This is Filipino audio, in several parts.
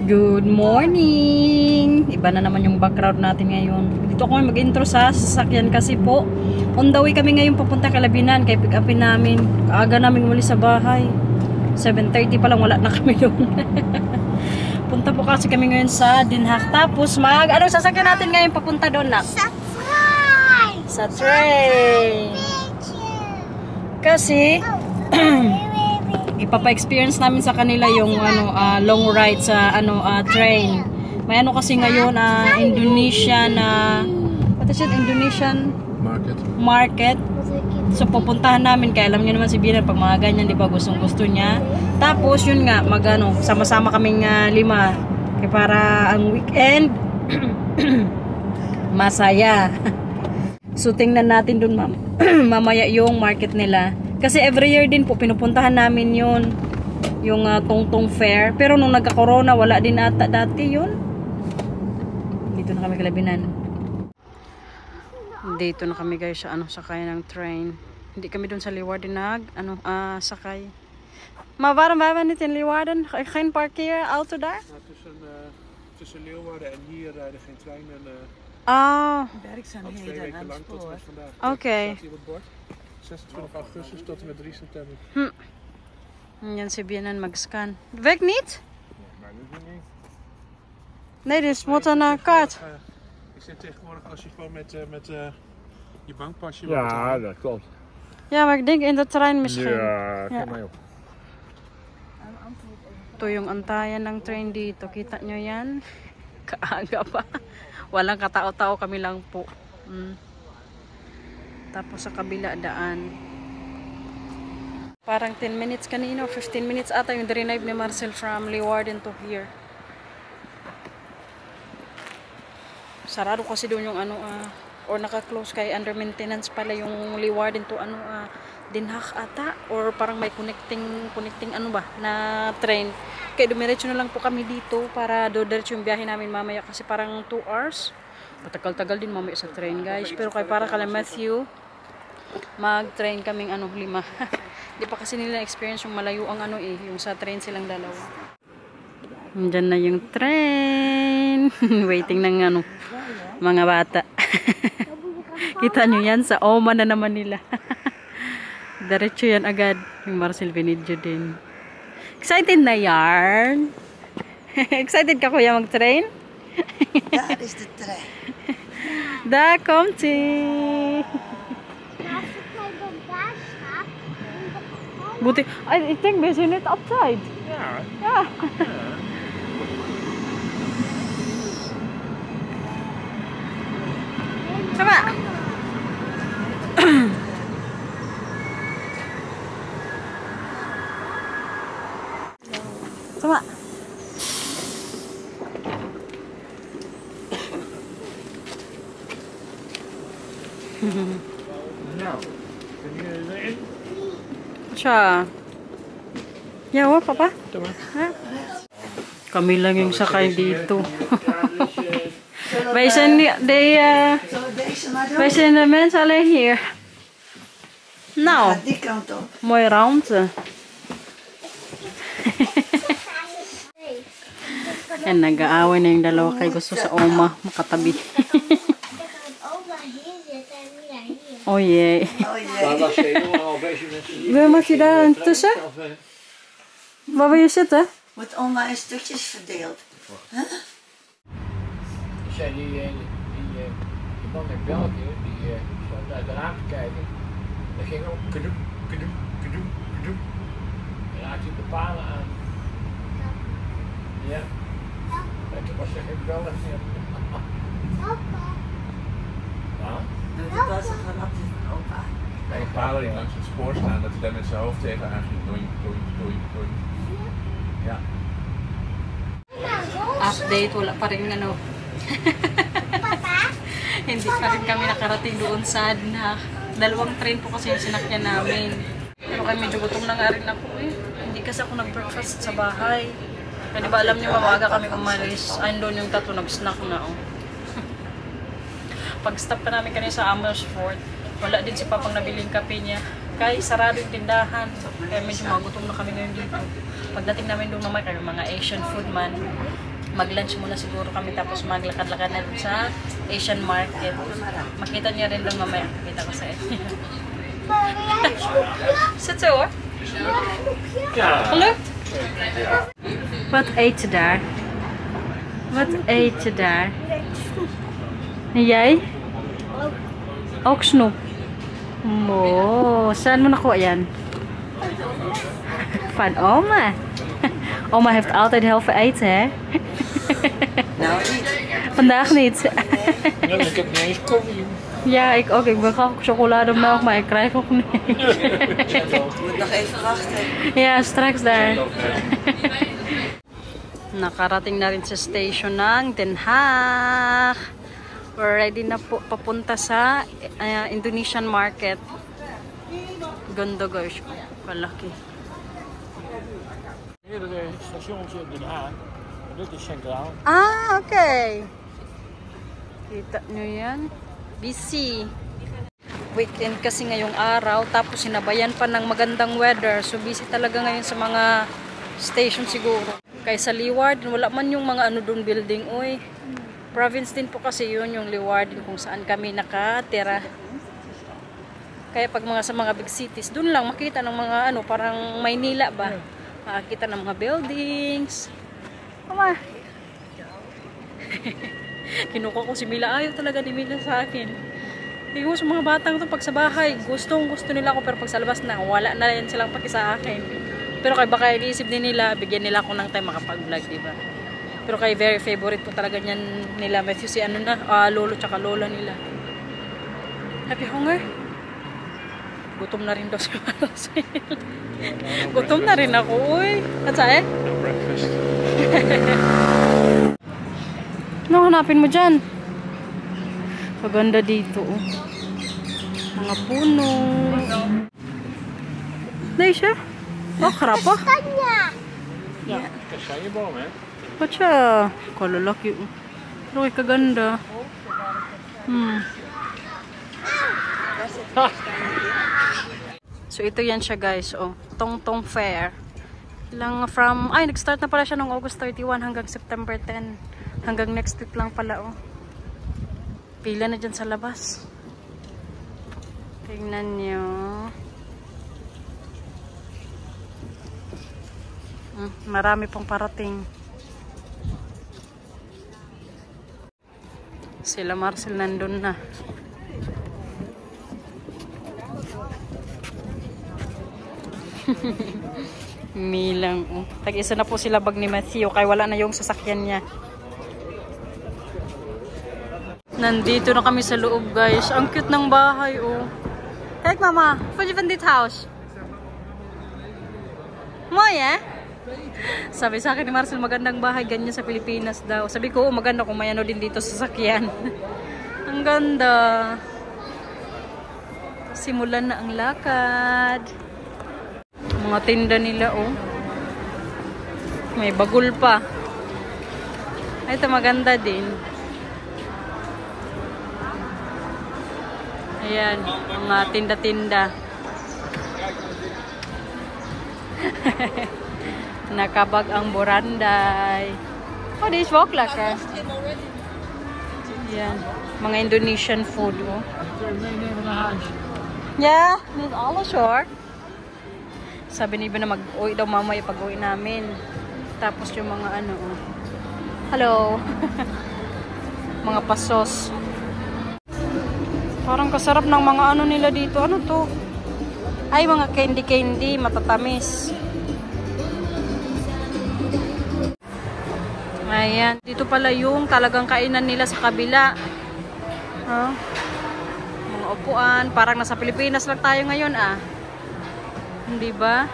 Good morning! Iba na naman yung background natin ngayon. Dito ako mag-intro sa sasakyan kasi po. On the way kami ngayon papunta Kalabinan. Kaya pick upin namin. Kaaga namin muli sa bahay. 7:30 pa lang wala na kami doon. Punta po kasi kami ngayon sa Dinhak. Tapos anong sasakyan natin ngayon papunta doon na? Sa train! Sa train! Kasi ipapa-experience namin sa kanila yung long ride sa train. May kasi ngayon Indonesian what is it? Indonesian market. So pupuntahan namin kaya alam niyo naman si Binan pag mga ganyan, 'di ba? Gustong-gusto niya. Tapos yun nga sama-sama kaming 5 kaya para ang weekend masaya. So tingnan natin dun mamaya yung market nila. Kasi every year din po pinupuntahan namin yun. Yung Tongtong Fair. Pero nung nagka-corona wala din ata dati yun. Dito na kami Kalabinan. Dito na kami guys sa sakay ng train. Hindi kami dun sa Leeuwarden sakay. Maar waarom hebben we niet in Leeuwarden? Geen parkeerauto daar? Tussen Leeuwarden en hier rijden geen treinen. Werkzaamheden aan het spoor. Oké. Staat hier op het bord. 26 augustus tot en met 3 september. Yan si Bianan mag-scan. Werkt niet? Maar nu niet. Nee, dus moet een kaart. Ik zit tegenwoordig als je gewoon met je bankpasje. Ja, dat klopt. Ja, maar ik denk in de trein misschien. Ja, kijk maar op. Ito yung antayan ng train dito. Kita nyo yan? Kaaga pa. Walang katao-tao, kami lang po. Tapos sa kabila daan. Parang 10 minutes kanina, 15 minutes ata yung drive ni Marcel from Leeuwarden to here. Sarado kasi doon yung or naka-close kay under maintenance pala yung Leeuwarden to Dinhak ata or parang may connecting na train. Kaya dumiretso na lang po kami dito para diretso yung biyahe namin mamaya kasi parang 2 hours. Matagal-tagal din mamaya sa train guys. Pero kay para kala Matthew mag-train kaming 5. Di pa kasi nila experience yung malayo ang yung sa train silang dalawa. Diyan na yung train. Waiting ng mga bata. Kita nyo yan sa Oma na naman nila. Diretso yan agad. Yung Marcel Benidjo din. Excited na yarn? Excited ka kuya mag-train? Daar is de trein. Daar komt ie. Buti, ik denk we zijn net op tijd. Ja. Ja. Sama. Sama. Nou, ben je erin? Siya. Yeah, hoor, papa. Doe maar. Ha? Kami lang yung sakay dito. Wij zijn de mensen alleen hier. Nou, Die kant op. mooie ruimte. Yan, nag-aaway na yung dalawa kay gusto sa Oma makatabi. Oh jee. Waar was je helemaal bezig met Wil mag je daar tussen? Waar wil je zitten? Wordt oma in stukjes verdeeld. zei die man in België, die stond uit de raam te kijken. Dat ging ook kadoem, kadoem, kadoem, kadoem. En raakte hij de palen aan. Ja. En toen was er geen bellen meer. Ja. Dat was een grapje van opa. Bij een palen die langs het spoor staan, dat hij daar met zijn hoofd tegenaan ging. Doink, doink, doink, doink. Ja. Update, wala pa rin hindi pa rin kami nakarating doon sa Dinhak. 2 train po kasi yung sinakyan namin. Pero kaya medyo gutom na nga rin ako Hindi kasi ako nag-breakfast sa bahay. Kaya di ba alam niyo mamaga kami umalis. Ayun doon yung 3 nag-snack na Pag-stop pa namin kanina sa Amersfoort, wala din si Papang nabiling kape niya. Kaya sarado yung tindahan. Kaya medyo magutom na kami ngayon dito. Pagdating namin doon mamaya, mga Asian food man. Mag-lunch muna siguro kami tapos maglakad-lakad na dun sa Asian market. Makita niya rin doon mamaya. Makita ko sa inyo. Zit zo hoor. Gelukt? Wat eet je daar? Wat eet je daar? En jij? Ook snoep. Mo, saan mo nakuha yan? Van oma. Oma heeft altijd heel veel eten, hè? Nou niet. Vandaag niet. Ja, ik heb niet eens koffie. Ja, ik ook. Ik wil graag chocolademelk, maar ik krijg nog niet. Je moet nog even wachten. Ja, straks daar. Nakarating na rin sa station ng Den Haag. We're ready na po papunta sa Indonesian market. Ganda guys. Malaki. Meerdere stations in Den Haag. Dit is centraal. Ah, okay. Kita nyo yan. Busy. Weekend kasi ngayong araw. Tapos sinabayan pa ng magandang weather. So busy talaga ngayon sa mga station siguro. Kaya sa Leeuwarden, wala man yung mga ano doon building. Uy, province din po kasi yun yung Leeuwarden kung saan kami nakatira. Kaya pag mga sa mga big cities, doon lang makita ng mga ano, parang Maynila ba? Makakita ng mga buildings. Mama. Kinuha ko si Mila. Ayaw talaga ni Mila sa akin. Tingin ko sa mga batang to pag sa bahay, gusto nila ako, pero pag sa labas na, wala na yan silang paki sa akin. Pero kaya baka iniisip din nila, bigyan nila ako ng time makapag-vlog, diba? Pero kaya very favorite po talaga niyan nila Matthew, si ano na, lolo tsaka lola nila. Happy hunger? Gutom na rin daw si Marcel. Gutom na rin ako, uy. At saan eh? Breakfast. Ano hanapin mo dyan? Maganda dito, oh. Mga puno. Dahil siya? Oh, karapa. Ja, kastanjeboom, hè? Ba't siya? Kalalaki, oh. Pero kay kaganda. So, ito yan siya, guys, oh. Tongtong Fair. Nag-start na pala siya noong August 31 hanggang September 10. Hanggang next week lang pala, oh. Pila na dyan sa labas. Tingnan nyo. Marami pong parating. Sila Marcel nandun na. Milang. Oh. Tag-isa na po sila bag ni Matthew kaya wala na yung sasakyan niya. Nandito na kami sa loob, guys. Ang cute ng bahay, oh. Kijk mama, vond je van dit house? Mooi, eh? Sabi sa akin ni Marcel, magandang bahay ganyan sa Pilipinas daw. Sabi ko, maganda kung may ano din dito sa sasakyan. Ang ganda. Simulan na ang lakad. Mga tinda nila, oh. May bagul pa. Ito maganda din. Ayan, mga tinda-tinda. Nakabag ang boranday. Oh, this walk lekker. Ayan, mga Indonesian food, oh. Yeah, dit alles hoor. Sabi ni Iba na mag-uwi daw mamaya pag-uwi namin. Tapos yung mga ano, oh. Hello. Mga pasos. Parang kasarap ng mga ano nila dito. Ano to? Ay, mga candy-candy, matatamis. Ayan. Dito pala yung talagang kainan nila sa kabila. Huh? Mga upuan. Parang nasa Pilipinas lang tayo ngayon, ah. Hindi ba?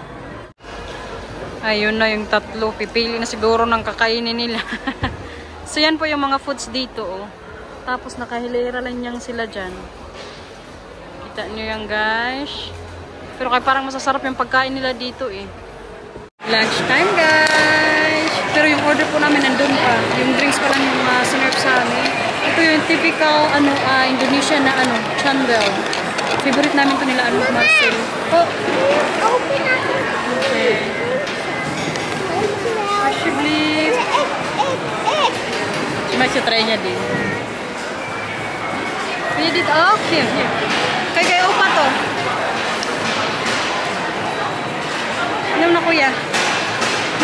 Ayun na yung tatlo. Pipili na siguro ng kakainin nila. So, yan po yung mga foods dito, oh. Tapos nakahilera lang niyang sila dyan. Kita nyo yan, guys. Pero kaya parang masasarap yung pagkain nila dito, eh. Lunch time, guys! Pero yung order po namin nandun pa. Yung drinks pa lang yung sinerve sa amin. Ito yung typical Indonesian na chandel. Favorite namin ito nila, Marcel. Oh! Okay. Alsjeblieft. Masya try niya din. Pwede dito. Oh, here. Kaya upa to. Inom na kuya.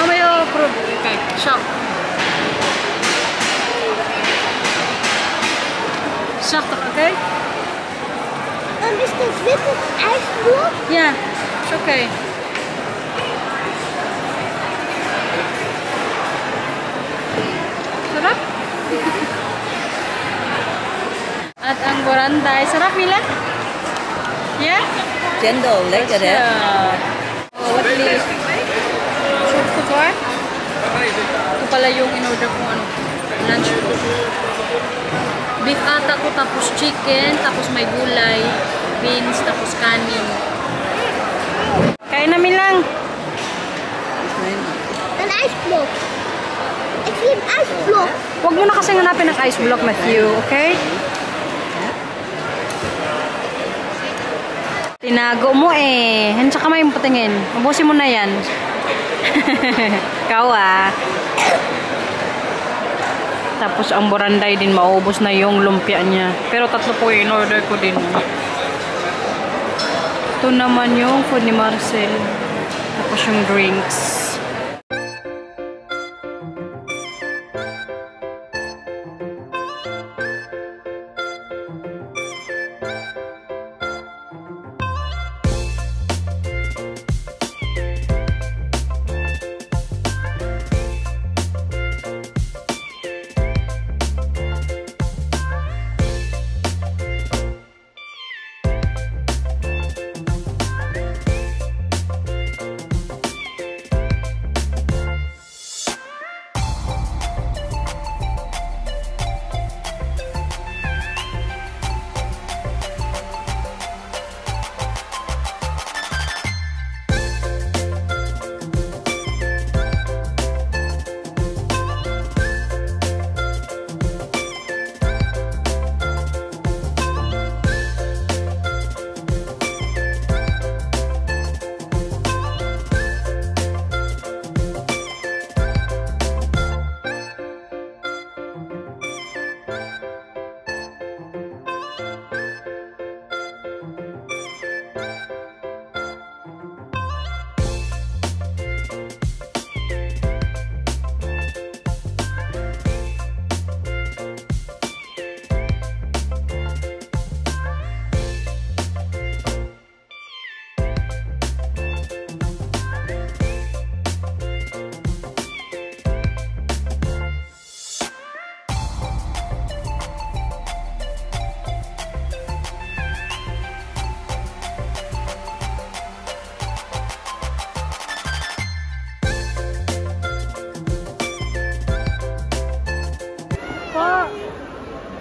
Mamaya approve. Okay, shop. Shop, okay? Is dit witte ijsblok? Yeah, it's okay. Sarap? At ang boranday. Sarap, Mila? Yeah? Cendol, lekker hè? Oh, what is it? Soup to bar? Ito pala yung in-order kong ano, lunch ko. Beef ata ko, tapos chicken, tapos may gulay, beans, tapos kanin. Kain namin lang. Een ijsblok. Ik zie een ijsblok. Huwag mo na kasi hanapin ng ice block, Matthew, okay? Tinago mo eh. Hansa ka may patingin. Ubusin mo na yan. Ikaw ah. Tapos ang boranday din, maubos na yung lumpia niya. Pero 3 po yung in-order ko din. Ito naman yung food ni Marcel. Tapos yung drinks.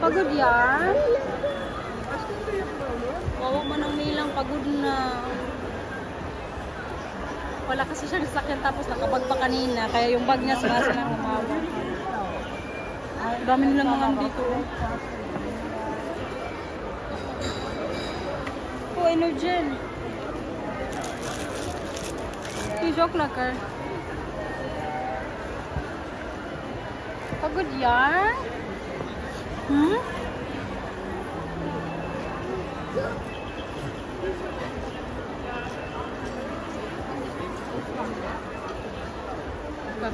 Pagod yan. Wawa man ang milang, pagod na. Wala kasi siya nasakyan tapos nakabag pa kanina. Kaya yung bag niya sumasa lang humawa. Dami nilang mga dito. Oh, Energen. Joke lang ka. Pagod yan. Hmm?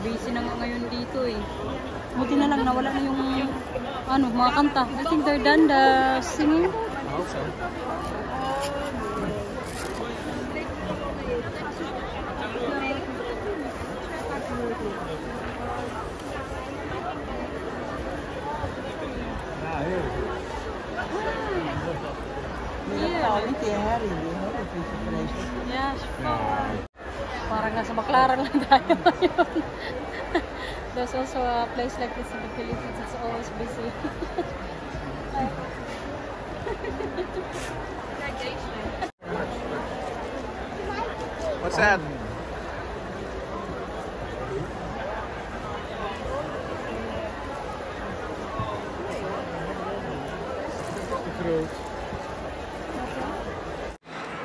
Busy na nga ngayon dito eh. Buti na lang nawala na yung ano, mga kanta. I think they're done the singing. Yes. Parang nasa Baclaran lang tayo ngayon. There's also a place like this in the Philippines. It's always busy. What's that?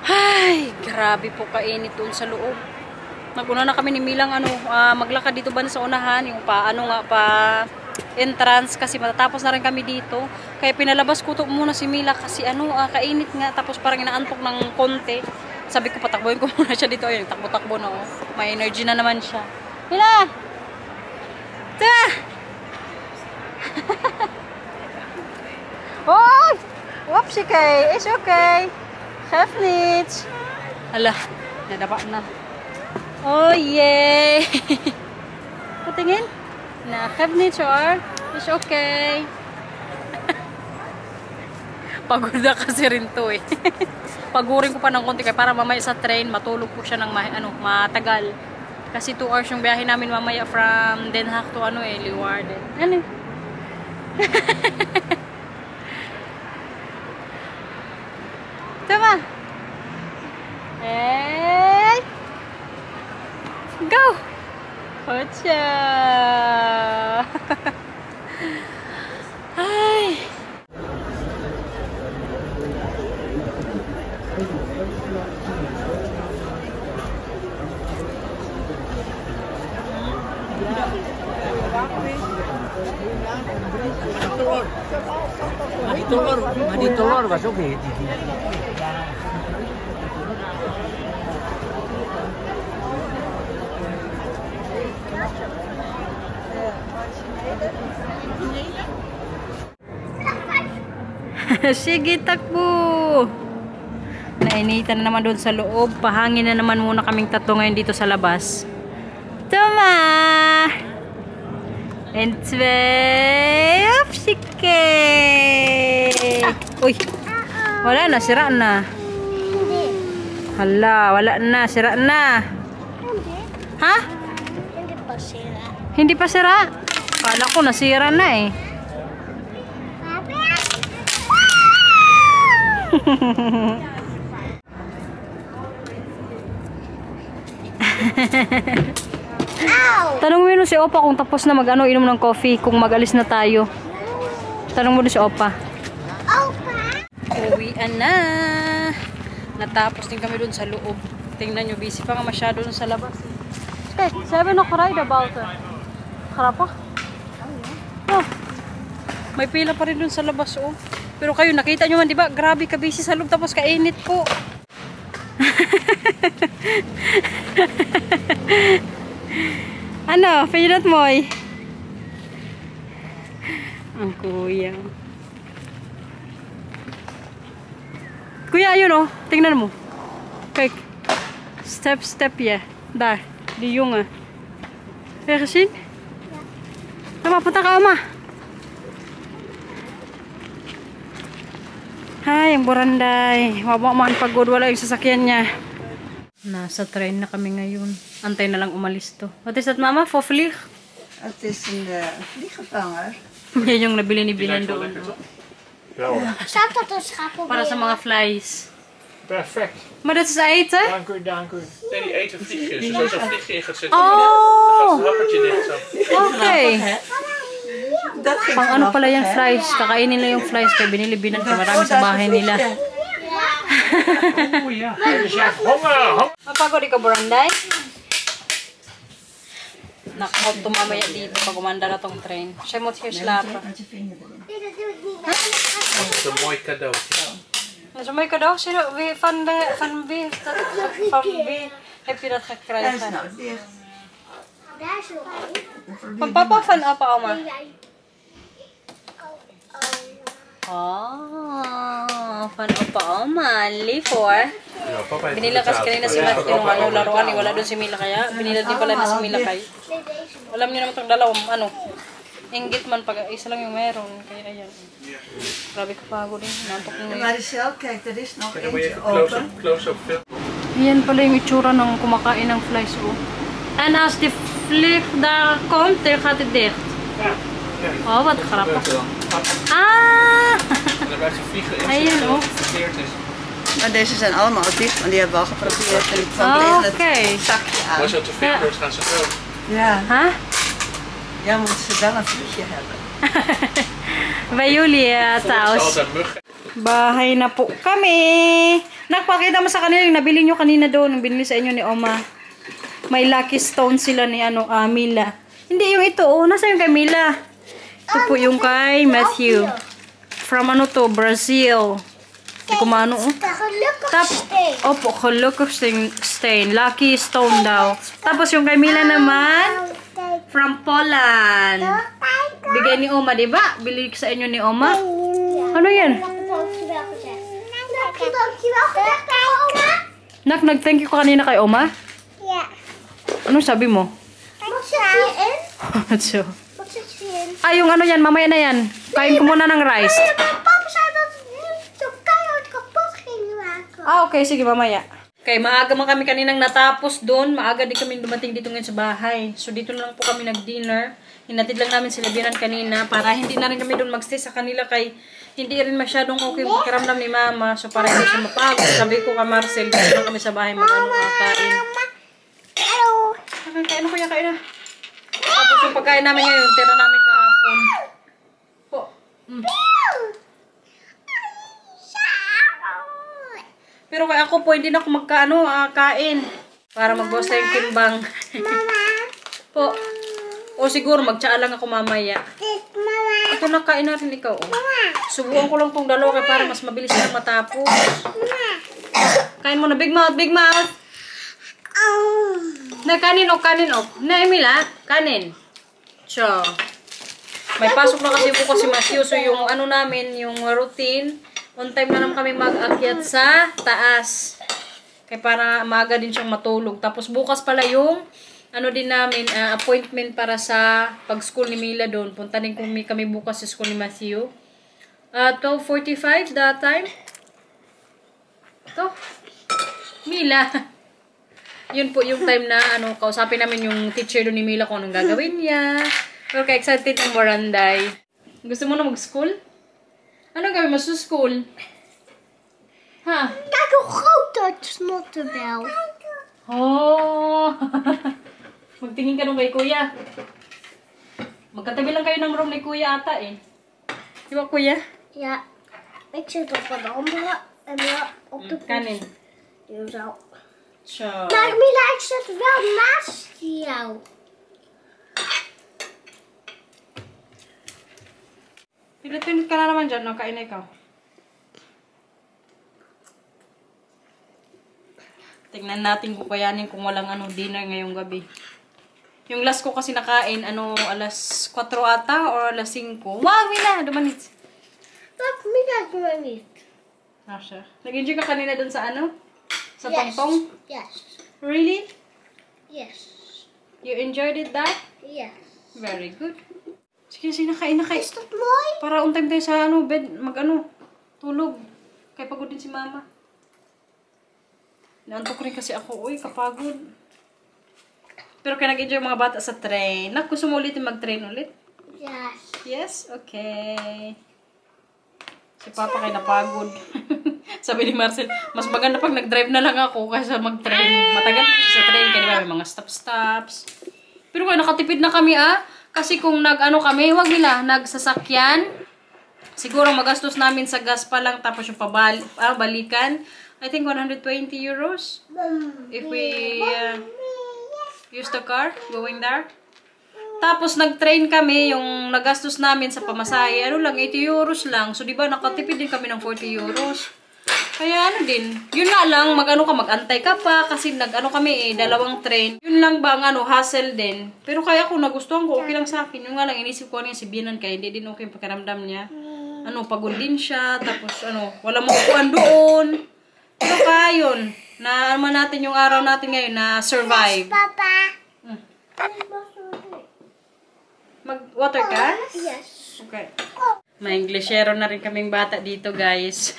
Ay, grabe po kainit doon sa loob. Naguna na kami ni Milang ano, maglakad dito ba sa unahan, yung pa ano nga pa entrance kasi matatapos na rin kami dito. Kaya pinalabas ko to muna si Mila kasi kainit nga. Tapos parang inaantok ng konti. Sabi ko patakbuhin ko muna siya dito. Ayun, takbo-takbo na May energy na naman siya. Mila! Tara! Oh! Whoopsie kay! It's okay! Chef needs! Hala, nadapa na. Oh, yay! Patingin? Na, have nature. It's okay. Pagod na kasi rin to eh. Pagurin ko pa ng konti kaya para mamaya sa train matulog ko siya ng matagal. Kasi 2 hours yung biyahe namin mamaya from Den Haag to Leeuwarden. Ano? Tama. Hey! Go! Hocha! Ay! Madi telur masuk nih. Sige, takbo! Nainitan na naman doon sa loob. Pahangin na naman muna kaming tatlo ngayon dito sa labas. Tama! And 12. Sige! Uy! Wala na, sira na. Hala, wala na, sira na. Ha? Hindi pa sila. Hindi pa sira? Kala ko nasira na eh. Tanong mo yun si Opa kung tapos na inom ng coffee, kung mag-alis na tayo. Tanong mo si Opa. Uwian na. Natapos din kami dun sa loob. Tingnan nyo, busy pa nga masyado dun sa labas. Okay, 7 o'clock ride about. Harap pa? Oh, may pila pa rin dun sa labas oh. Pero kayo, nakita nyo man, di ba? Grabe ka busy sa loob, tapos kainit po. Ano? Pinat mo eh. Ang kuya. Kuya, ayun oh. Tingnan mo. Kijk. Step, step, yeah. Daar. Die jongen. Heb je gezien? Tama, punta ka, Oma. Ay, ang buranday. Wawa man pagod. Wala yung sasakyan niya. Nasa train na kami ngayon. Antay na lang umalis to. What is that, Mama? For vlieg? Het is een vliegenvanger. Yan yung nabili ni Bilan doon. Zou dat een schakel Para sa mga flies. Perfect. Maar dat is eten? Dank u, dank u. Nee, die eten vliegjes. Dus als zo'n vliegje in gaat zitten, dan Oh! gaat het happertje dicht zo. Okay. Dat ging Pang ano pala yan, flies. Kakainin nila yung flies. Kaya binili Bilan ko. Marami sa bahay nila. Oh ja. Dus je hebt honger. Mapagod ikaw, Buranday? Nakot to mamaya dito pag umanda na tong train. Siya moet hier slapen. Met je vinger erin. Nee, dat doe ik niet. Dat is een mooi cadeau. Dat is een mooi cadeau. Van wie heb je dat Hij is gekregen? nou dicht. Daar is nog een. Van papa of van opa, oma? Nee, jij. Van opa, oma. Lief hoor. Ja, papa heeft Binila kasi kanina si Matt yung laruan. Wala doon si Mila kaya. Binila din pala na si Mila kay. Nee, deze. Alam niyo naman itong dalawang inggit man pag isa lang yung meron. Kaya ayan. Grabe ka pagod din. Nantok Ja, mo yun. Maricel, kijk, er is nog Dan moet je eentje even open. close-up filmen. Ayan pala yung itsura ng kumakain ng flies oh. En als die vlieg daar komt, dan gaat het dicht. Oh, wat grappig. Ah! En dan blijft die vliegen in Ayun, zitten oh. als het verkeerd is. Maar deze zijn allemaal dicht, want die hebben we al geprobeerd. En ik kwam Oh, tegen oké. het zakje Maar als aan. je te veel wordt, gaan ze dood. Ja, Ha? ja, moeten ze dan een vliegje hebben. Bij jullie Volgens thuis. altijd muggen. Bahay na po kami. Nakpakita mo sa kanila yung nabili nyo kanina doon. Yung binili sa inyo ni Oma. May lucky stone sila ni Mila. Hindi yung ito oh. Nasa yung kay Mila? Ito po yung kay Matthew. From ano to? Brazil. Hindi ko maano. Opo, Gelukkig stain. Lucky stone daw. Tapos yung kay Mila naman, from Poland. Bigay ni Oma, diba? Bili sa inyo ni Oma. Ano yan? Nak, nag-thank you ka kanina kay Oma? Yeah. Ano sabi mo? What's it So, What's it in? yung ano yan, mamaya na yan. Kain ko muna ng rice. Mijn papa zei dat het nu zo keihard kapot ging maken. Okay, sige, mamaya. Okay, maaga man kami kaninang natapos doon. Maaga din kami dumating dito ngayon sa bahay. So, dito na lang po kami nag-dinner. Hinatid lang namin sila Binan kanina para hindi na rin kami doon magstay sa kanila kay hindi rin masyadong okay yung pakiramdam ni Mama. So, para hindi siya mapagod. Sabi ko ka Marcel, dito lang kami sa bahay mag-kain. Hallo. Kain na kuya, kain na. Tapos yung pagkain namin ngayon, tira namin kahapon. Po. Pero kaya ako po, hindi na ako kain. Para magbawas tayong timbang. Po. O siguro, magtsaa lang ako mamaya. Ito na, kain na rin ikaw. Oh. Subukan ko lang tong dalawa kaya para mas mabilis na matapos. Kain mo na, big mouth, big mouth. Na, kanin o, kanin o. Na, Emila, kanin. So, may pasok na kasi bukas si Matthew. So, yung ano namin, yung routine, on time na naman kami mag-akyat sa taas. Kaya para maaga din siyang matulog. Tapos bukas pala yung ano din namin, appointment para sa pag-school ni Mila doon. Punta din kami bukas sa school ni Matthew. 12:45 that time. Ito. Mila. Yun po yung time na kausapin namin yung teacher doon ni Mila kung anong gagawin niya. Pero ka-excited ng Moranday. Gusto mo na mag-school? Anong gawin mo sa school? Ha? Kijk hoe groot dat snottenbel. Oh! Magtingin ka nung kay Kuya. Magkatabi lang kayo ng room ni Kuya ata eh. Di ba Kuya? Ja, ik zit op een andere en weer op de Kanin. Zo. So, Maar Mila, ik zit wel naast jou. pinit ka na naman dyan. No? Kain na ikaw. Tingnan natin kung kayanin kung walang dinner ngayong gabi. Yung last ko kasi nakain, alas 4 ata or alas 5. Wow, Mila! Dumanit. Dat Mila doet niet. Asha. Nag-enjoy ka kanina dun sa Sa Yes. tongtong? Yes. Really? Yes. You enjoyed it, that? Yes. Very good. Sige, sige, nakain. Is dat mooi? Para on time tayo sa bed, tulog. Kaya pagod din si Mama. Naantok rin kasi ako. Uy, kapagod. Pero kaya nag-enjoy mga bata sa train. Gusto mo ulitin mag-train ulit? Yes. Yes? Okay. Si Papa kaya napagod. Sabi ni Marcel, mas maganda pag nag-drive na lang ako kaysa mag-train. Matagal na siya sa train. Kaya diba, may mga stops. Pero kaya nakatipid na kami Kasi kung kami, wag nila, nagsasakyan. Siguro magastos namin sa gas pa lang tapos yung balikan. I think 120 euros. If we use the car going there. Tapos nag-train kami, yung nagastos namin sa pamasahe, 80 euros lang. So diba nakatipid din kami ng 40 euros. Kaya din. Yun nga lang, mag-antay ka pa kasi kami dalawang train. Yun lang ba hassle din. Pero kaya kung nagustuhan ko, okay lang sa akin. Yung nga lang inisip ko si Binan kaya hindi din okay yung pakiramdam niya. Pagod din siya, tapos wala makukuhan doon. Pero kaya yun, na natin yung araw natin ngayon na survive. Papa. Mag-water ka? Yes. Okay. May Englishero na rin kaming bata dito, guys.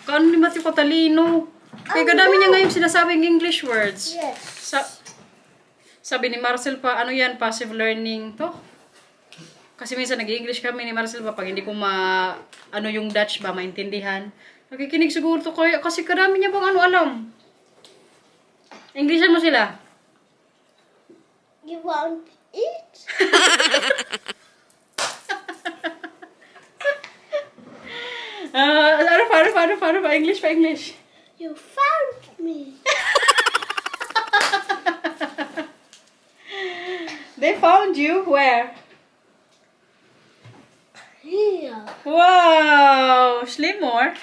Kano ni Matthew katalino? Kaya kadami niya ngayon sinasabing English words. Yes. Sabi ni Marcel pa, passive learning to? Kasi minsan nag-English kami ni Marcel pa, pag hindi ko yung Dutch ba, maintindihan. Nakikinig siguro to kaya, kasi kadami niya bang alam. Englishan mo sila? You want eat? Paano pa English? You found me. They found you? Where? Here. Wow! Slim more.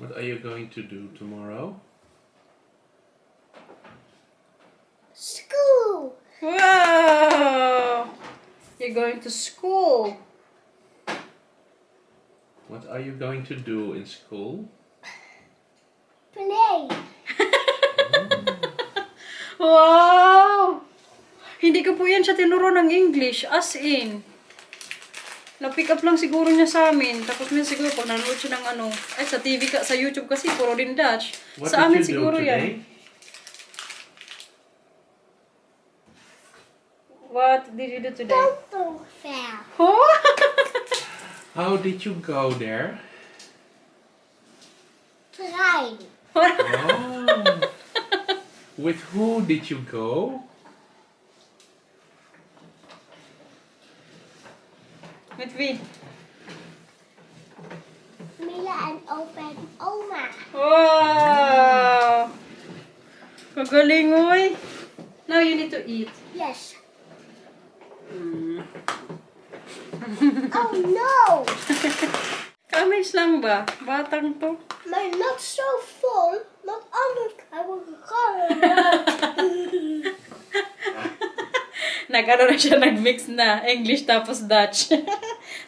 What are you going to do tomorrow? School. Wow! You're going to school. What are you going to do in school? Play. Wow! Hindi ko po yan siya tinuro ng English. As in. Na-pick up lang siguro niya sa amin. Tapos minsan siguro pag nanonood siya ng ano. Ay, sa TV, sa YouTube kasi puro din Dutch. What Sa did amin you siguro do today? yan. What did you do today? Don't fair. Oh? How did you go there? Try. Oh. With who did you go? With me. Mila and open Oma. Wow! Kagaling, oy. Now you need to eat. Yes. Oh no! Kamis lang ba? Batang to. Maar not so full, want anders hebben we Nag-ano na siya, nag-mix na. English tapos Dutch.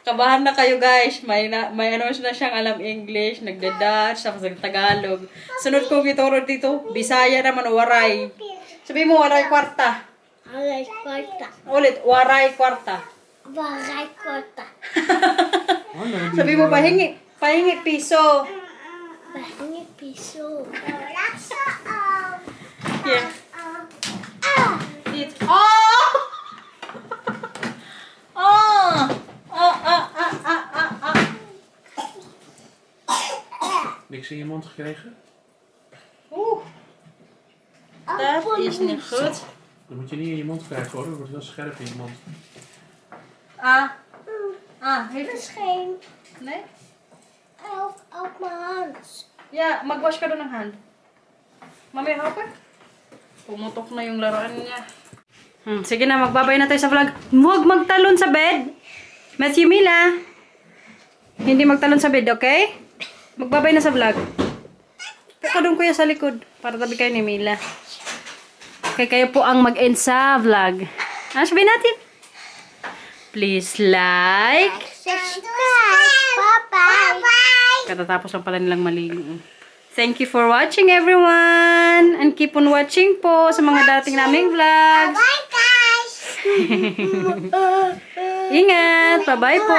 Kabahan na kayo guys. May ano na siyang alam English, nagda-Dutch, tapos nag-Tagalog. Sunod kong ituro dito, Bisaya naman, waray. Sabi mo, waray kwarta. Waray kwarta. Ulit, waray kwarta. Waray kwarta. Sabi mo, pahingi piso. Pahingi piso. Yeah. Eat. Oh! Oh! Niks in je mond gekregen? Oeh. Dat is niet goed. Dat moet je niet in je mond krijgen hoor, dat wordt heel scherp in je mond. Heeft het geen Nee? helft op mijn hand? Ja, mag-wash ka doon ng hand. Mami, hapag? Pumutok na yung laruan niya. Sige na, magbabay na tayo sa vlog. Huwag magtalon sa bed. Matthew, Mila. Hindi magtalon sa bed, okay? Magbabay na sa vlog. Puka doon kuya sa likod. Para tabi kayo ni Mila. Okay, kayo po ang mag-end sa vlog. Ano sabihin natin? Please like. Subscribe. Bye-bye. Katatapos lang pala nilang maligo. Thank you for watching everyone. And keep on watching po sa mga dating naming vlogs. Bye guys. Ingat. Bye-bye po.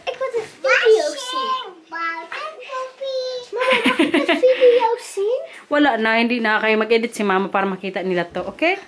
Ik wil de video zien. Mama, mag ik de video zien? Wala na. Hindi na kayo mag-edit si mama para makita nila to. Okay?